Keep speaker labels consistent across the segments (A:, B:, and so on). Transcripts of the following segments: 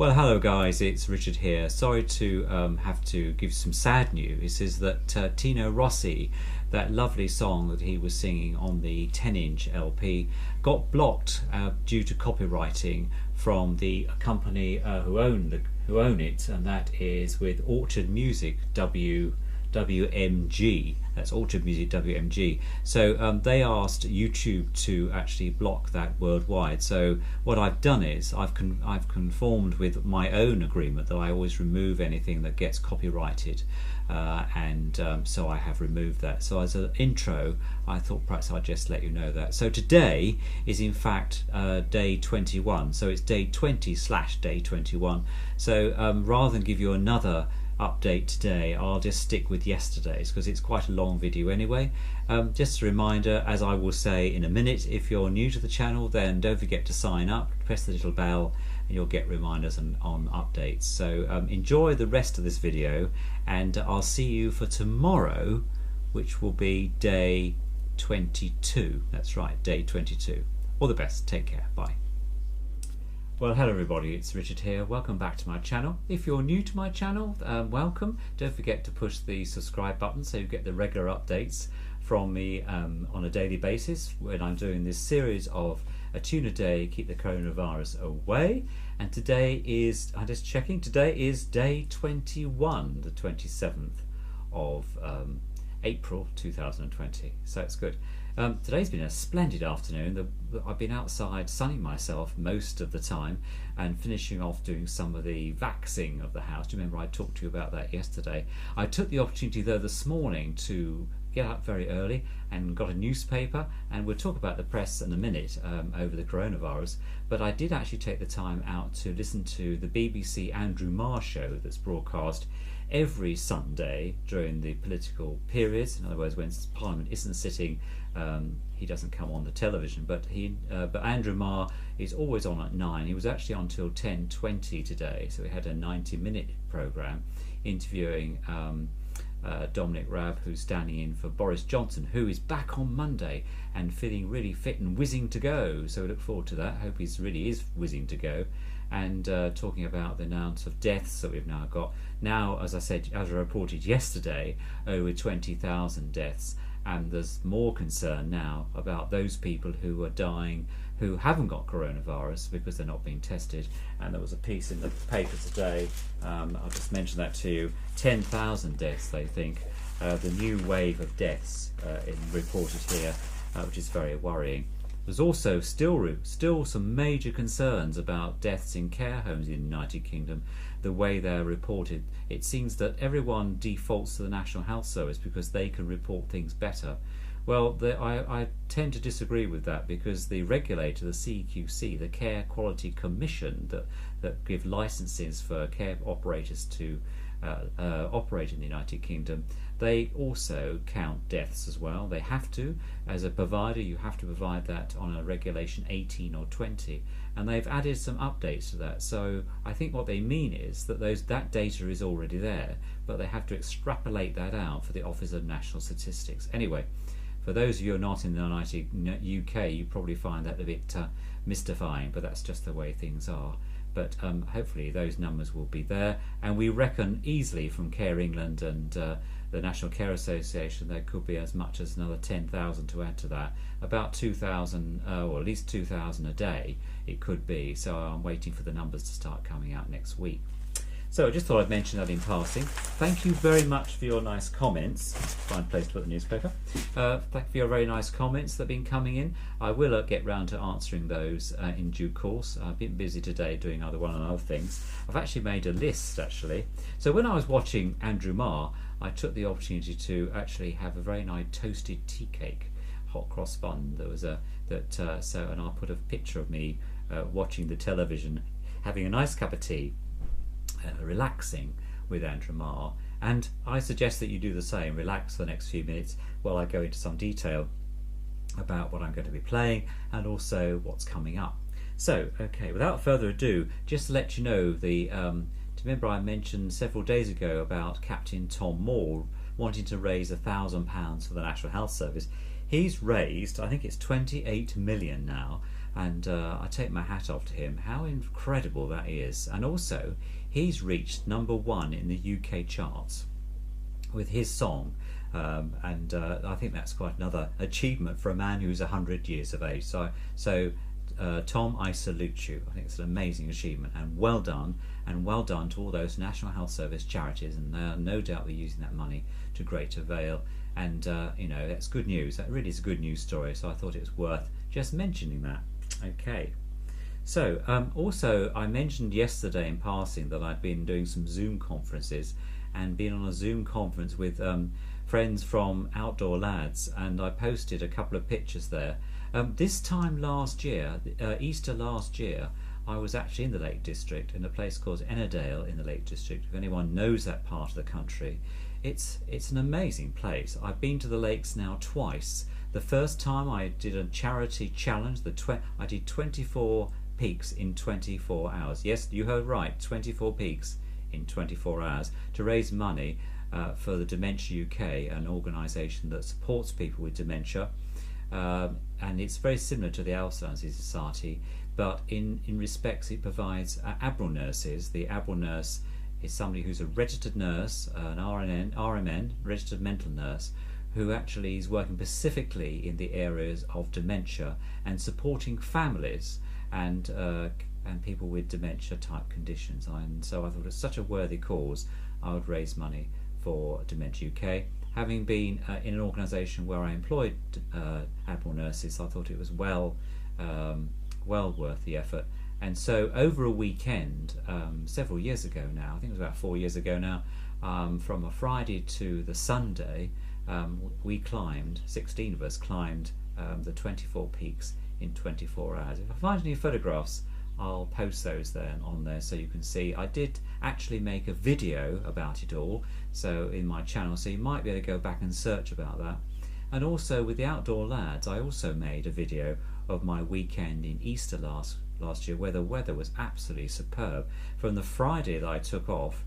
A: Well, hello guys, it's Richard here. Sorry to have to give some sad news. Is that Tino Rossi, that lovely song that he was singing on the 10-inch LP, got blocked due to copywriting from the company who own it, and that is with Orchard Music WMG. That's Orchard Music WMG. So they asked YouTube to actually block that worldwide. So what I've done is I've conformed with my own agreement that I always remove anything that gets copyrighted, and so I have removed that. So as an intro, I thought perhaps I'd just let you know that. So today is in fact day 21. So it's day 20/day 21. So rather than give you another update today, I'll just stick with yesterday's because it's quite a long video anyway. Just a reminder, as I will say in a minute, if you're new to the channel, then don't forget to sign up, press the little bell, and you'll get reminders on updates. So enjoy the rest of this video, and I'll see you for tomorrow, which will be day 22. That's right, day 22. All the best, take care, bye. Well, hello everybody, it's Richard here. Welcome back to my channel. If you're new to my channel, welcome. Don't forget to push the subscribe button so you get the regular updates from me on a daily basis when I'm doing this series of a tune a day, keep the coronavirus away. And today is, I'm just checking, today is day 21, the 27th of April 2020, so it's good. Today's been a splendid afternoon. I've been outside sunning myself most of the time and finishing off doing some of the vaxing of the house. Do you remember I talked to you about that yesterday? I took the opportunity though this morning to get up very early and got a newspaper, and we'll talk about the press in a minute over the coronavirus, but I did actually take the time out to listen to the BBC Andrew Marr show that's broadcast every Sunday during the political periods. In other words, when Parliament isn't sitting, he doesn't come on the television, but Andrew Marr is always on at 9. He was actually on till 10:20 today, so we had a 90-minute programme interviewing Dominic Raab, who's standing in for Boris Johnson, who is back on Monday and feeling really fit and whizzing to go. So we look forward to that. Hope he really is whizzing to go. And talking about the amount of deaths that we've now got. Now, as I said, as I reported yesterday, over 20,000 deaths, and there's more concern now about those people who are dying who haven't got coronavirus because they're not being tested. And there was a piece in the paper today, I'll just mention that to you, 10,000 deaths they think, the new wave of deaths reported here, which is very worrying. There's also still some major concerns about deaths in care homes in the United Kingdom, the way they're reported. It seems that everyone defaults to the National Health Service because they can report things better. Well, I tend to disagree with that, because the regulator, the CQC, the Care Quality Commission that give licenses for care operators to operate in the United Kingdom, they also count deaths as well. They have to. As a provider, you have to provide that on a regulation 18 or 20, and they've added some updates to that. So I think what they mean is that that data is already there, but they have to extrapolate that out for the Office of National Statistics. Anyway, for those of you who are not in the UK, you probably find that a bit mystifying, but that's just the way things are. But hopefully those numbers will be there, and we reckon easily from Care England and the National Care Association there could be as much as another 10,000 to add to that, about 2,000 or at least 2,000 a day it could be. So I'm waiting for the numbers to start coming out next week. So I just thought I'd mention that in passing. Thank you very much for your nice comments. Fine place to put the newspaper. Thank you for your very nice comments that have been coming in. I will get round to answering those in due course. I've been busy today doing other things. I've actually made a list actually. So when I was watching Andrew Marr, I took the opportunity to actually have a very nice toasted tea cake, hot cross bun. There was and I'll put a picture of me watching the television, having a nice cup of tea, relaxing with Andrew Marr, and I suggest that you do the same. Relax for the next few minutes while I go into some detail about what I'm going to be playing and also what's coming up. So, okay, without further ado, just to let you know, remember I mentioned several days ago about Captain Tom Moore wanting to raise £1,000 for the National Health Service. He's raised, I think it's 28 million now, and I take my hat off to him. How incredible that is. And also, he's reached #1 in the UK charts with his song, and I think that's quite another achievement for a man who's 100 years of age. So Tom, I salute you. I think it's an amazing achievement, and well done to all those National Health Service charities, and no doubt they're using that money to great avail. And you know, that's good news. That really is a good news story, so I thought it was worth just mentioning that. Okay, so also I mentioned yesterday in passing that I'd been doing some Zoom conferences and been on a Zoom conference with friends from Outdoor Lads, and I posted a couple of pictures there. This time last year, Easter last year, I was actually in the Lake District, in a place called Ennerdale in the Lake District. If anyone knows that part of the country, it's an amazing place. I've been to the lakes now twice. The first time I did a charity challenge. I did 24 peaks in 24 hours. Yes, you heard right, 24 peaks in 24 hours to raise money for the Dementia UK, an organisation that supports people with dementia. And it's very similar to the Alzheimer's Society, but in respects it provides ABRL nurses. The ABRL nurse is somebody who's a registered nurse, an RMN, registered mental nurse, who actually is working specifically in the areas of dementia and supporting families and people with dementia type conditions. And so I thought it was such a worthy cause. I would raise money for Dementia UK. Having been in an organisation where I employed ABRL nurses, I thought it was well worth the effort. And so over a weekend, several years ago now, I think it was about 4 years ago now, from a Friday to the Sunday, we climbed, 16 of us climbed the 24 peaks in 24 hours. If I find any photographs, I'll post those there on there so you can see. I did actually make a video about it all, so in my channel, so you might be able to go back and search about that. And also with the Outdoor Lads, I also made a video of my weekend in Easter last year, where the weather was absolutely superb. From the Friday that I took off,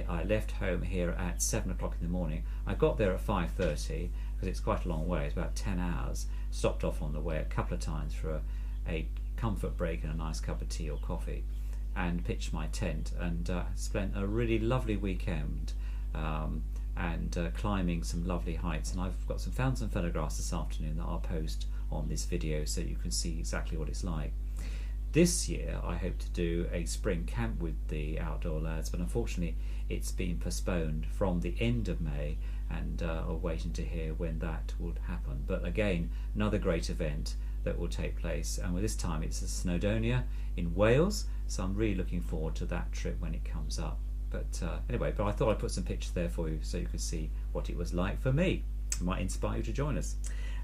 A: I left home here at 7 o'clock in the morning. I got there at 5:30 because it's quite a long way, it's about 10 hours. Stopped off on the way a couple of times for a comfort break and a nice cup of tea or coffee, and pitched my tent, and spent a really lovely weekend climbing some lovely heights. And I've found some photographs this afternoon that I'll post on this video so you can see exactly what it's like. This year I hope to do a spring camp with the Outdoor Lads, but unfortunately it's been postponed from the end of May, and I'm waiting to hear when that would happen. But again, another great event that will take place, and this time it's at Snowdonia in Wales, so I'm really looking forward to that trip when it comes up. But anyway, I thought I'd put some pictures there for you so you could see what it was like for me. It might inspire you to join us.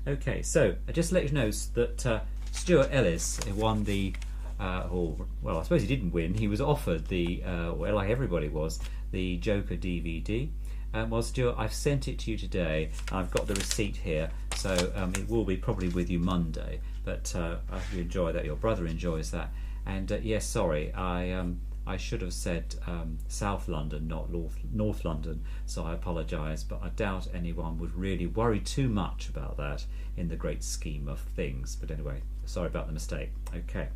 A: Okay, so just to let you know that Stuart Ellis won the well, I suppose he didn't win. He was offered the, well, like everybody was, the Joker DVD. Well, Stuart, I've sent it to you today. I've got the receipt here, so it will be probably with you Monday. But I hope you enjoy that. Your brother enjoys that. And yes, sorry, I should have said South London, not North London. So I apologise, but I doubt anyone would really worry too much about that in the great scheme of things. But anyway, sorry about the mistake. Okay.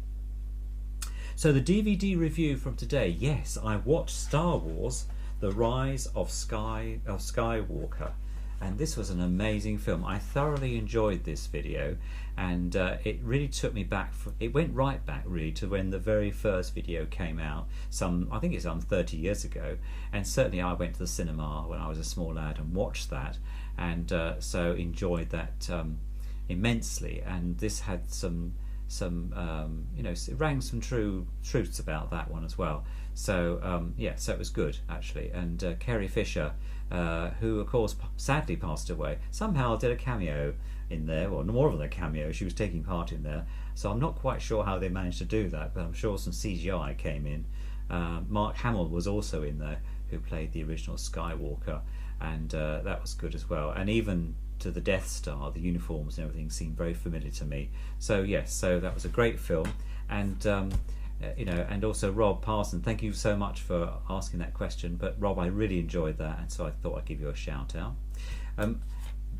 A: So the DVD review from today, yes, I watched Star Wars: The Rise of Skywalker, and this was an amazing film. I thoroughly enjoyed this video, and it really took me back. It went right back really to when the very first video came out. I think it's 30 years ago, and certainly I went to the cinema when I was a small lad and watched that, and so enjoyed that immensely. And this had some you know, it rang some truths about that one as well. So yeah, so it was good actually. And Carrie Fisher, who of course sadly passed away, somehow did a cameo in there, or more than a cameo. She was taking part in there. So I'm not quite sure how they managed to do that, but I'm sure some CGI came in. Mark Hamill was also in there, who played the original Skywalker, and that was good as well. And even to the Death Star, the uniforms and everything seemed very familiar to me. So yes, so that was a great film. And you know, and also Rob Parson, thank you so much for asking that question. But Rob, I really enjoyed that, and so I thought I'd give you a shout out.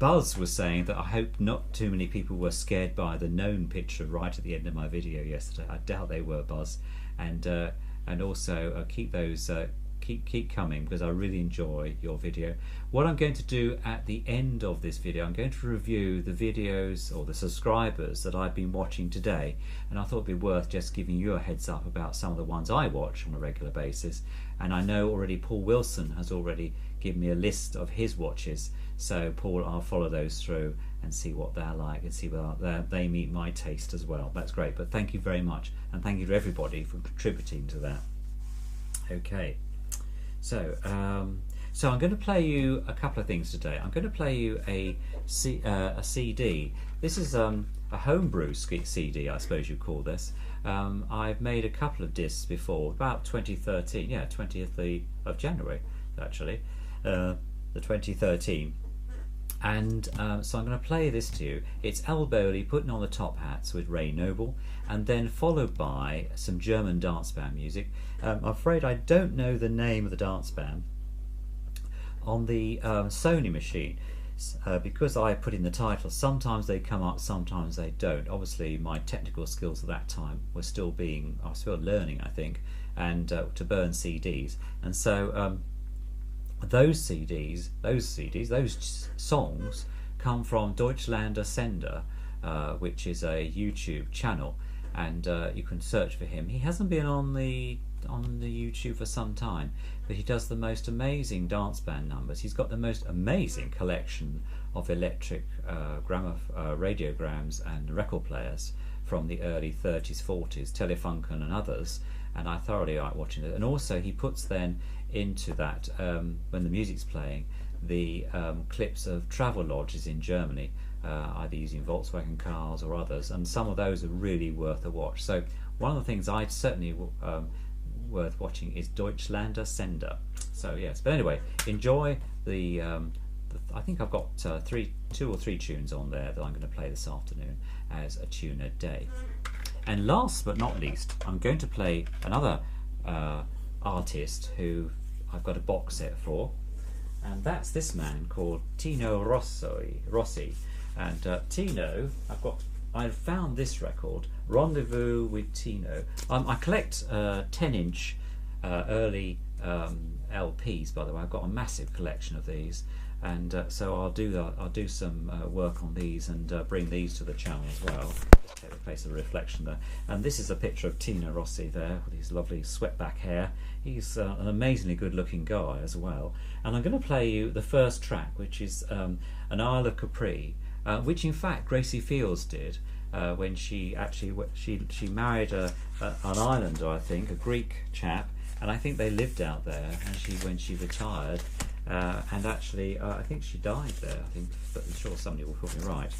A: Buzz was saying that I hope not too many people were scared by the known picture right at the end of my video yesterday. I doubt they were, Buzz. And also keep those keep coming, because I really enjoy your video. What I'm going to do at the end of this video, I'm going to review the videos or the subscribers that I've been watching today, and I thought it'd be worth just giving you a heads up about some of the ones I watch on a regular basis. And I know already Paul Wilson has already given me a list of his watches, so Paul, I'll follow those through and see what they're like and see whether they meet my taste as well. That's great, but thank you very much, and thank you to everybody for contributing to that. Okay. So I'm going to play you a couple of things today. I'm going to play you a CD. This is a homebrew CD, I suppose you call this. I've made a couple of discs before, about 2013, yeah, 20th of January, actually, the 2013. And so I'm going to play this to you. It's Al Bowlly putting on the top hats with Ray Noble, and then followed by some German dance band music. I'm afraid I don't know the name of the dance band on the Sony machine, because I put in the title. Sometimes they come up, sometimes they don't. Obviously my technical skills at that time were still I was still learning, I think, and to burn CDs. And so those songs come from Deutschlander Sender, which is a YouTube channel, and you can search for him. He hasn't been on the YouTube for some time, but he does the most amazing dance band numbers. He's got the most amazing collection of electric radiograms and record players from the early 30s, 40s, Telefunken and others, and I thoroughly like watching it. And also he puts then into that, when the music's playing, the clips of travel lodges in Germany, either using Volkswagen cars or others, and some of those are really worth a watch. So one of the things I'd certainly worth watching is Deutschlander Sender. So yes, but anyway, enjoy the I think I've got 2 or 3 tunes on there that I'm going to play this afternoon as a tune a day. And last but not least, I'm going to play another artist who I've got a box set for, and that's this man called Tino Rossi. And Tino, I found this record, Rendezvous with Tino. I collect 10-inch early LPs, by the way. I've got a massive collection of these, and so I'll do some work on these and bring these to the channel as well. Just take the place of a reflection there. And this is a picture of Tino Rossi there with his lovely swept-back hair. He's an amazingly good-looking guy as well. And I'm going to play you the first track, which is an Isle of Capri, which in fact Gracie Fields did when she married an islander, I think, a Greek chap, and I think they lived out there. And when she retired, and actually I think she died there, I think, but I'm sure somebody will put me right.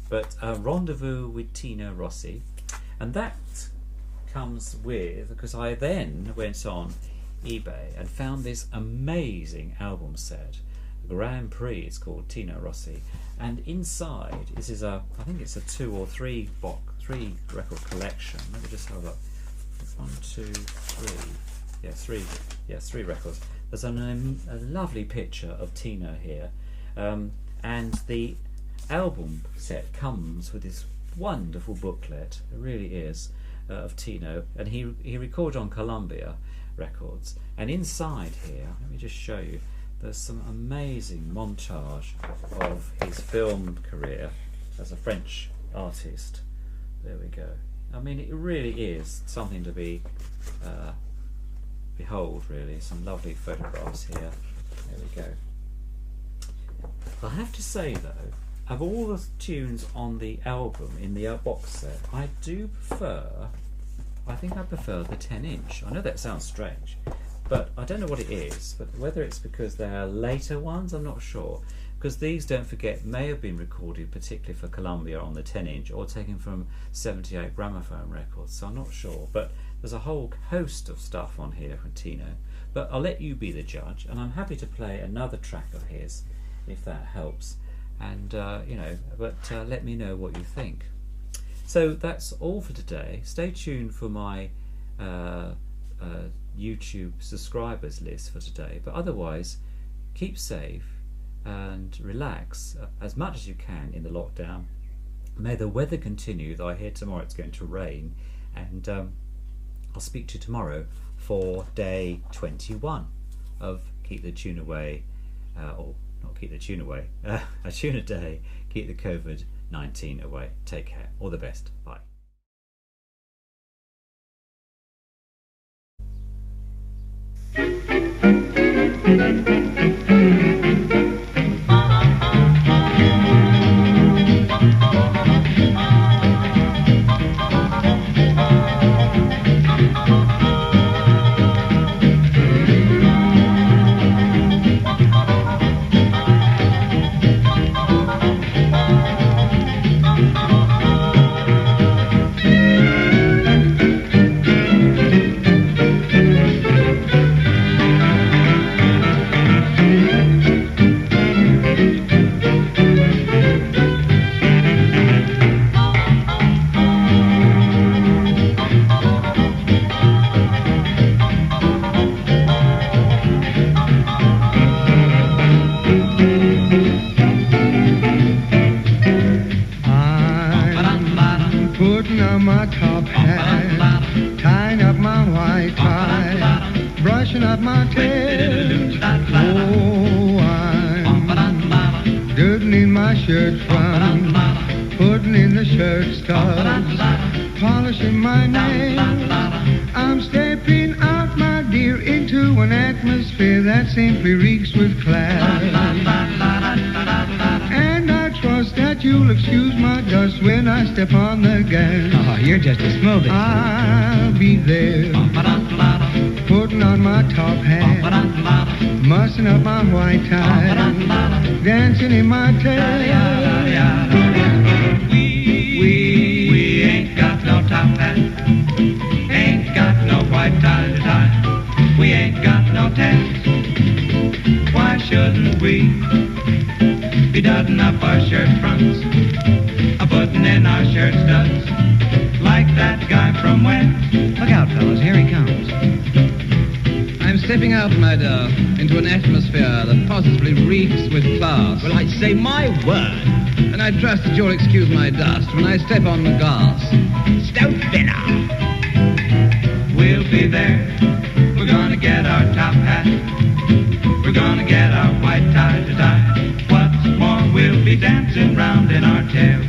A: But Rendezvous with Tino Rossi, and that comes with, because I then went on eBay and found this amazing album set, Grand Prix, it's called, Tino Rossi, and inside this is I think it's a 2 or 3 record collection. Let me just have a look. 1, 2, 3, yeah, 3 records. There's a lovely picture of Tino here, and the album set comes with this wonderful booklet. It really is, of Tino, and he recorded on Columbia Records. And inside here, let me just show you, there's some amazing montage of his film career as a French artist. There we go. I mean, it really is something to behold, really. Some lovely photographs here. There we go. I have to say, though, of all the tunes on the album in the box set, I think I prefer the 10-inch. I know that sounds strange, but I don't know what it is, but whether it's because they're later ones, I'm not sure. Because these, don't forget, may have been recorded particularly for Columbia on the 10-inch or taken from 78 gramophone records, so I'm not sure. But there's a whole host of stuff on here from Tino. But I'll let you be the judge, and I'm happy to play another track of his, if that helps. And, let me know what you think. So that's all for today. Stay tuned for my YouTube subscribers list for today. But otherwise, keep safe, and relax as much as you can in the lockdown. May the weather continue, though I hear tomorrow it's going to rain, and I'll speak to you tomorrow for day 21 of Keep the Tune Away, or not Keep the Tune Away, a tune a day, keep the COVID-19 away. Take care. All the best. Bye.
B: Up my tail. Oh, I'm dirtying my shirt front, putting in the shirt studs, polishing my nails. I'm stepping out, my dear, into an atmosphere that simply reeks with class. And I trust that you'll excuse my dust when I step on the gas.
C: Oh, you're just a smoothie.
B: I'll be there, putting on my top hat, mussing up my white tie, dancing in my tail.
D: We ain't got no top hat, ain't got no white tie to tie. We ain't got no tats. Why shouldn't we be dodding up our shirt fronts, putting in our shirt studs, like that guy from West?
C: Look out, fellas, here he comes. I'm stepping out, my dear, into an atmosphere that positively reeks with class.
D: Well, I say my word.
C: And I trust that you'll excuse my dust when I step on the gas.
D: Stout dinner. We'll be there. We're gonna get our top hat. We're gonna get our white tie to tie. What's more, we'll be dancing round in our tails.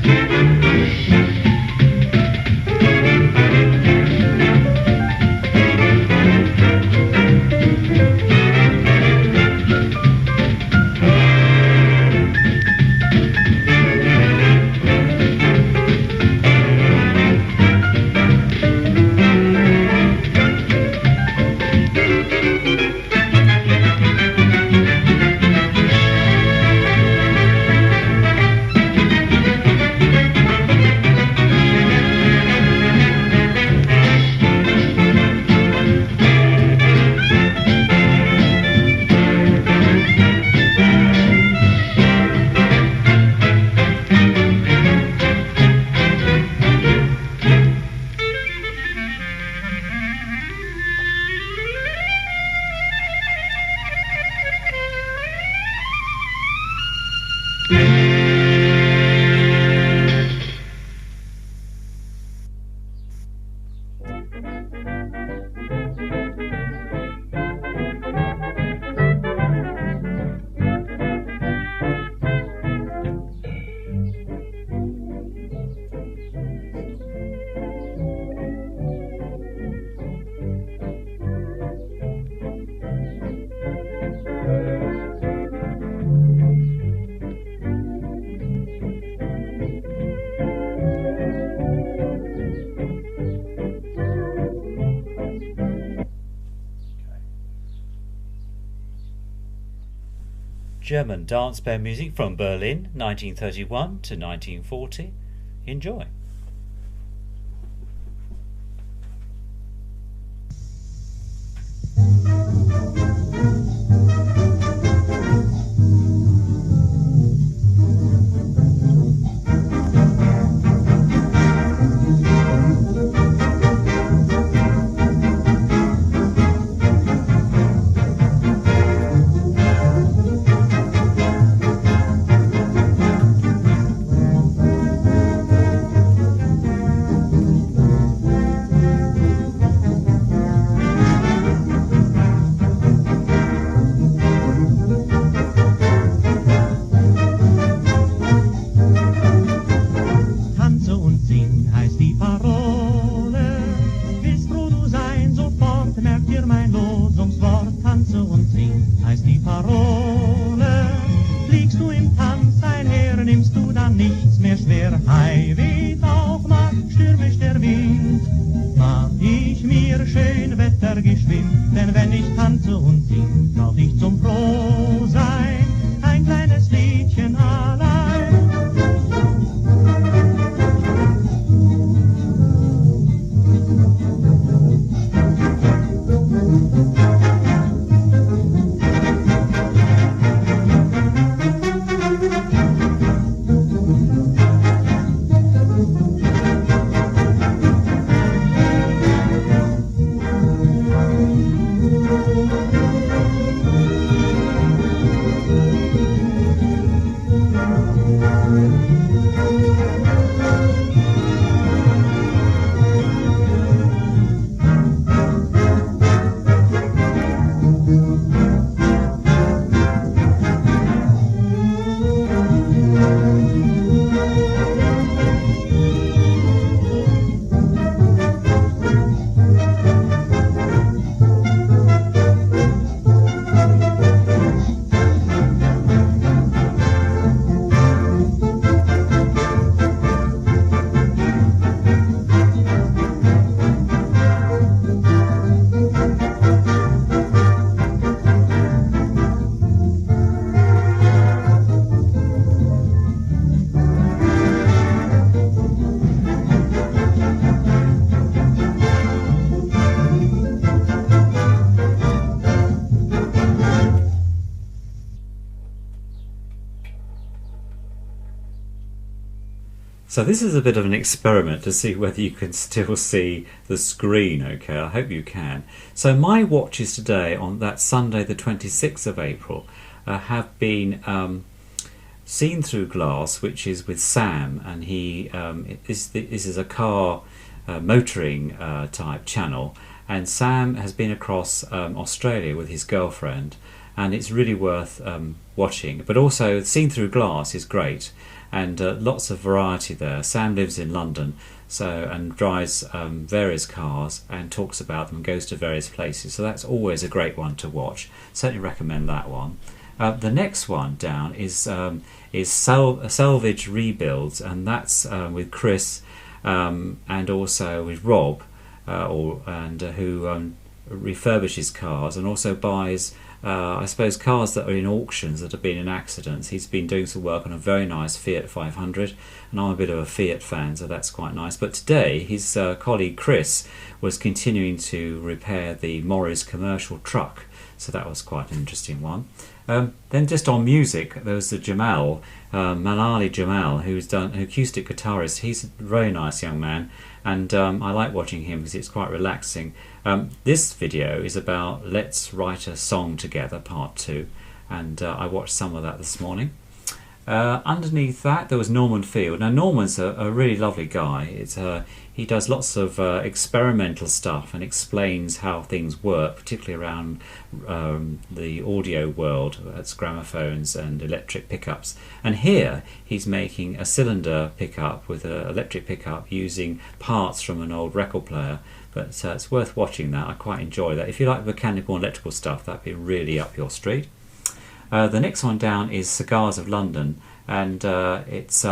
A: German dance band music from Berlin, 1931 to 1940. Enjoy.
E: beginnt, mach ich mir schön Wetter geschwind, denn wenn ich tanze und sing, brauch ich zum Frohsein ein kleines Liedchen allein.
A: So this is a bit of an experiment to see whether you can still see the screen. Okay, I hope you can. So my watches today, on that Sunday the 26th of April, have been seen through glass, which is with Sam, and this is a car motoring type channel, and Sam has been across Australia with his girlfriend, and it's really worth watching. But also seen through glass is great, and lots of variety there. Sam lives in London, and drives various cars and talks about them and goes to various places, so that's always a great one to watch. Certainly recommend that one. The next one down is Salvage Rebuilds, and that's with Chris and also with Rob, who refurbishes cars and also buys I suppose cars that are in auctions that have been in accidents. He's been doing some work on a very nice Fiat 500, and I'm a bit of a Fiat fan, so that's quite nice. But today his colleague Chris was continuing to repair the Morris commercial truck, so that was quite an interesting one. Then just on music, there was the Jamal, Malali Jamal, who's done an acoustic guitarist. He's a very nice young man, and I like watching him because it's quite relaxing. This video is about Let's Write a Song Together Part 2, and I watched some of that this morning. Underneath that there was Norman Field. Now Norman's a really lovely guy. He does lots of experimental stuff and explains how things work, particularly around the audio world. That's gramophones and electric pickups. And here he's making a cylinder pickup with an electric pickup using parts from an old record player. But it's worth watching that. I quite enjoy that. If you like mechanical and electrical stuff, that'd be really up your street. The next one down is Cigars of London, and it's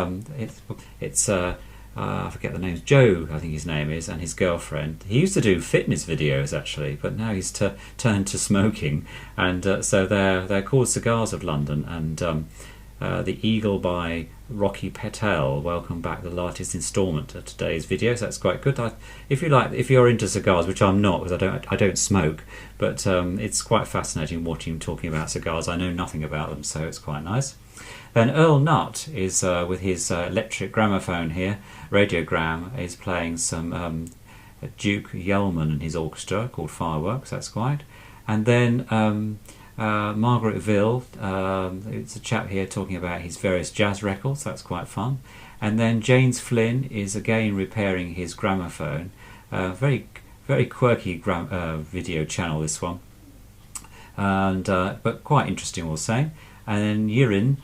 A: I forget the name, Joe I think his name is, and his girlfriend. He used to do fitness videos actually, but now he's turned to smoking, and so they're called Cigars of London, and the Eagle by Rocky Patel. Welcome back, the latest instalment of today's video. So that's quite good. If you're into cigars, which I'm not because I don't smoke, but it's quite fascinating watching him talking about cigars. I know nothing about them, so it's quite nice. Then Earl Nutt is with his electric gramophone here, Radiogram, is playing some Duke Yellman and his orchestra called Fireworks. That's quite. And then Margaret Ville, it's a chap here talking about his various jazz records. That's quite fun. And then James Flynn is again repairing his gramophone. Very quirky video channel, this one, and but quite interesting, we'll say. And then Yirin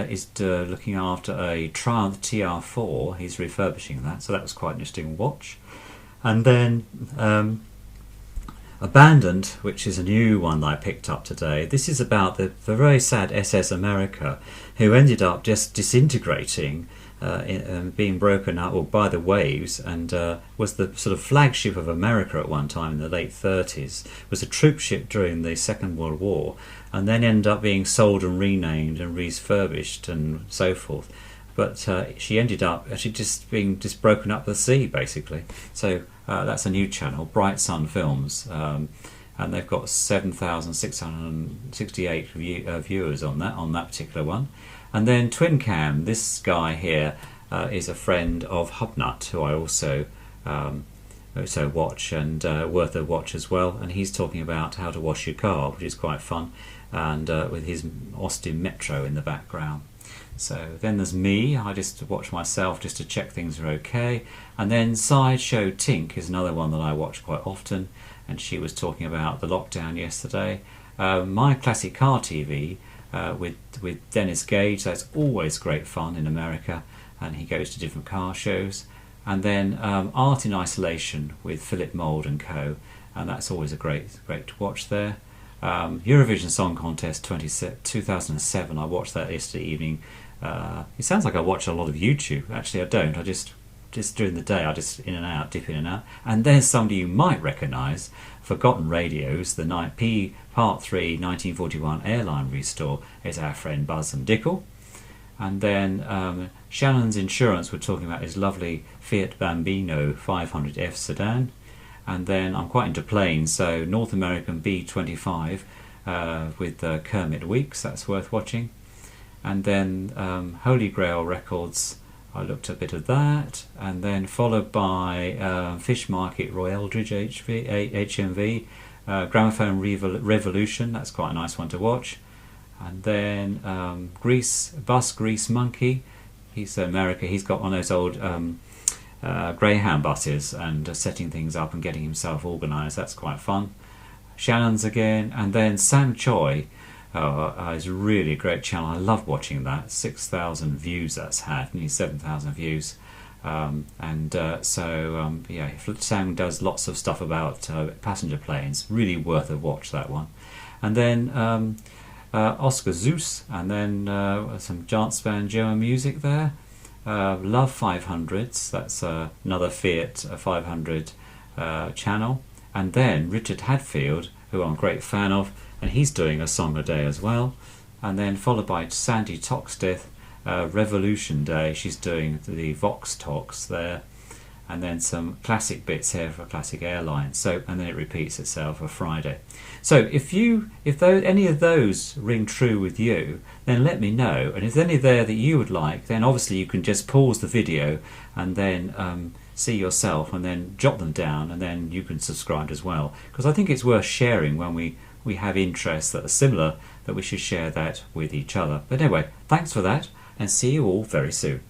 A: is looking after a Triumph TR4. He's refurbishing that, so that was quite an interesting watch. And then Abandoned, which is a new one that I picked up today. This is about the very sad SS America, who ended up just disintegrating being broken up by the waves, and was the sort of flagship of America at one time in the late 30s. Was a troop ship during the Second World War, and then ended up being sold and renamed and refurbished and so forth. But she ended up actually just being broken up the sea, basically. So that's a new channel, Bright Sun Films, and they've got 7,668 viewers on that particular one. And then Twin Cam, this guy here is a friend of Hubnut, who I also watch, and worth a watch as well. And he's talking about how to wash your car, which is quite fun, and with his Austin Metro in the background. So then there's me. I just watch myself just to check things are okay. And then Sideshow Tink is another one that I watch quite often, and she was talking about the lockdown yesterday. My Classic Car TV with Dennis Gage, that's always great fun in America, and he goes to different car shows. And then Art in Isolation with Philip Mould and co, and that's always a great to watch there. Eurovision Song Contest 2007, I watched that yesterday evening. It sounds like I watch a lot of YouTube. Actually, I don't. I just during the day, I just dip in and out. And there's somebody you might recognise, Forgotten Radios, the P Part 3 1941 Airline Restore, is our friend Buzz and Dickel. And then Shannon's Insurance, we're talking about his lovely Fiat Bambino 500F sedan. And then I'm quite into planes, so North American B25 with Kermit Weeks, that's worth watching. And then Holy Grail Records, I looked at a bit of that, and then followed by Fish Market Roy Eldridge HMV, Gramophone Revolution, that's quite a nice one to watch. And then Bus Grease Monkey, he's America, he's got one of those old Greyhound buses and setting things up and getting himself organised, that's quite fun. Shannon's again, and then Sam Choi is really a great channel. I love watching that. 6,000 views that's had, nearly 7,000 views. Sam does lots of stuff about passenger planes. Really worth a watch, that one. And then Oscar Zeus, and then some Dance Banjo music there. Love 500s, that's another Fiat 500 channel. And then Richard Hadfield, who I'm a great fan of, and he's doing a song a day as well. And then followed by Sandy Toxteth, Revolution Day, she's doing the Vox Talks there. And then some classic bits here for Classic Airlines. So, and then it repeats itself for Friday. So if any of those ring true with you, then let me know. And if there's any there that you would like, then obviously you can just pause the video and then see yourself, and then jot them down, and then you can subscribe as well. Because I think it's worth sharing when we have interests that are similar, that we should share that with each other. But anyway, thanks for that, and see you all very soon.